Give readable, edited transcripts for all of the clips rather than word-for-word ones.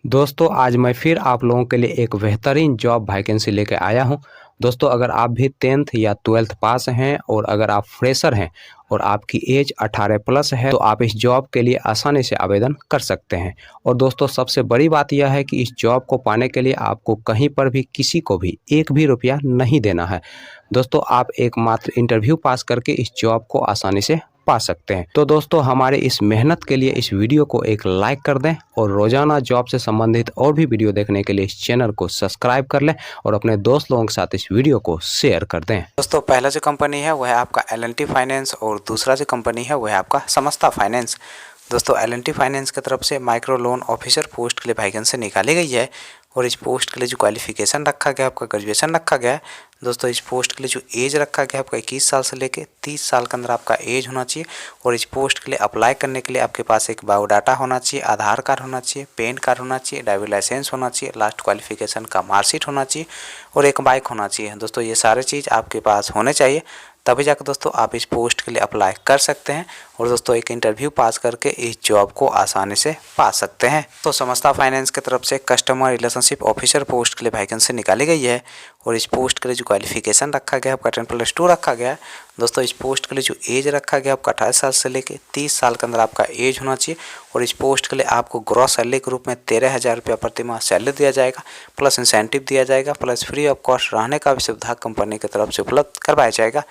दोस्तों आज मैं फिर आप लोगों के लिए एक बेहतरीन जॉब वैकेंसी लेके आया हूं। दोस्तों अगर आप भी 10th या 12th पास हैं और अगर आप फ्रेशर हैं और आपकी एज 18 प्लस है तो आप इस जॉब के लिए आसानी से आवेदन कर सकते हैं। और दोस्तों सबसे बड़ी बात यह है कि इस जॉब को पाने के लिए आपको कहीं पर भी किसी को भी एक भी रुपया नहीं देना है। दोस्तों आप एकमात्र इंटरव्यू पास करके इस जॉब को आसानी से पा सकते हैं। तो दोस्तों हमारे इस मेहनत के लिए इस वीडियो को एक लाइक कर दें और रोजाना जॉब से संबंधित और भी वीडियो देखने के लिए इस चैनल को सब्सक्राइब कर लें और अपने दोस्त लोगों के साथ इस वीडियो को शेयर कर दें। दोस्तों पहला जो कंपनी है वह है आपका L&T फाइनेंस और दूसरा जो कंपनी है वह है आपका समस्ता फाइनेंस। दोस्तों L&T फाइनेंस की तरफ से माइक्रो लोन ऑफिसर पोस्ट के लिए वैकेंसी निकाली गई है और इस पोस्ट के लिए जो क्वालिफिकेशन रखा गया आपका ग्रेजुएशन रखा गया है। दोस्तों इस पोस्ट के लिए जो एज रखा गया आपका 21 साल से लेके 30 साल के अंदर आपका एज होना चाहिए। और इस पोस्ट के लिए अप्लाई करने के लिए आपके पास एक बायोडाटा होना चाहिए, आधार कार्ड होना चाहिए, पैन कार्ड होना चाहिए, ड्राइविंग लाइसेंस होना चाहिए, लास्ट क्वालिफिकेशन का मार्कशीट होना चाहिए और एक बाइक होना चाहिए। दोस्तों ये सारे चीज़ आपके पास होने चाहिए, तभी जाकर दोस्तों आप इस पोस्ट के लिए अप्लाई कर सकते हैं और दोस्तों एक इंटरव्यू पास करके इस जॉब को आसानी से पा सकते हैं। तो समस्ता फाइनेंस की तरफ से कस्टमर रिलेशनशिप ऑफिसर पोस्ट के लिए वैकेंसी निकाली गई है और इस पोस्ट के लिए जो क्वालिफिकेशन रखा गया आपका 10+2 रखा गया है। दोस्तों इस पोस्ट के लिए जो एज रखा गया आपका 28 साल से लेकर 30 साल के अंदर आपका एज होना चाहिए। और इस पोस्ट के लिए आपको ग्रॉस सैलरी के रूप में 13,000 रुपया प्रति माह सैलरी दिया जाएगा, प्लस इंसेंटिव दिया जाएगा, प्लस फ्री ऑफ कॉस्ट रहने का भी सुविधा कंपनी की तरफ से उपलब्ध करवाया जाएगा।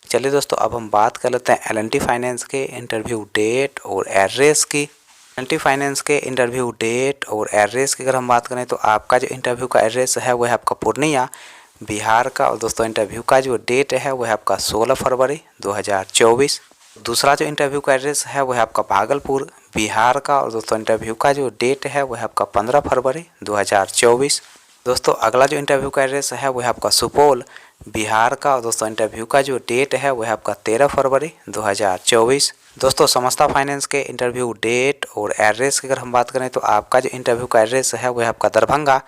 चलिए दोस्तों अब हम बात कर लेते हैं L&T फाइनेंस के इंटरव्यू डेट और एड्रेस की। L&T फाइनेंस के इंटरव्यू डेट और एड्रेस की अगर हम बात करें तो आपका जो इंटरव्यू का एड्रेस है वह है आपका पूर्णिया बिहार का। और दोस्तों इंटरव्यू का जो डेट है वह है आपका 16 फरवरी 2024। दूसरा जो इंटरव्यू का एड्रेस है वह है आपका भागलपुर बिहार का। और दोस्तों इंटरव्यू का जो डेट है वह है आपका 15 फरवरी 2024। दोस्तों अगला जो इंटरव्यू का एड्रेस है वह है आपका सुपौल बिहार का। और दोस्तों इंटरव्यू का जो डेट है वह है आपका 13 फरवरी 2024। दोस्तों समस्ता फाइनेंस के इंटरव्यू डेट और एड्रेस की अगर हम बात करें तो आपका जो इंटरव्यू का एड्रेस है वह है आपका दरभंगा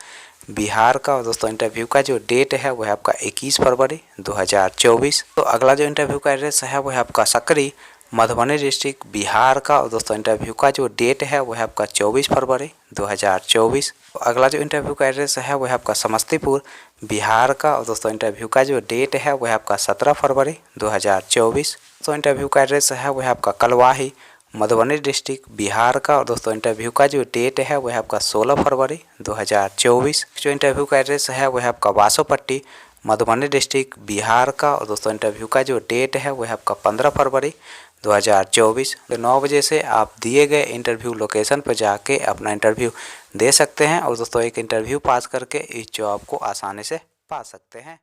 बिहार का। और दोस्तों इंटरव्यू का जो डेट है वह है आपका 21 फरवरी 2024। तो अगला जो इंटरव्यू का एड्रेस है वह है आपका सकरी मधुबनी डिस्ट्रिक्ट बिहार का। और दोस्तों इंटरव्यू का जो डेट है वह है आपका 24 फरवरी 2024। तो अगला जो इंटरव्यू का एड्रेस है वह है आपका समस्तीपुर बिहार का। और दोस्तों इंटरव्यू का जो डेट है वह है आपका 17 फरवरी 2024। तो इंटरव्यू का एड्रेस है वह है आपका कलवाही मधुबनी डिस्ट्रिक्ट बिहार का। और दोस्तों इंटरव्यू का जो डेट है वह है आपका 16 फरवरी 2024। जो इंटरव्यू का एड्रेस है वह है आपका बासोपट्टी मधुबनी डिस्ट्रिक्ट बिहार का। और दोस्तों इंटरव्यू का जो डेट है वह है आपका 15 फरवरी 2024। 9 बजे से आप दिए गए इंटरव्यू लोकेशन पर जाके अपना इंटरव्यू दे सकते हैं और दोस्तों एक इंटरव्यू पास करके इस जॉब को आसानी से पा सकते हैं।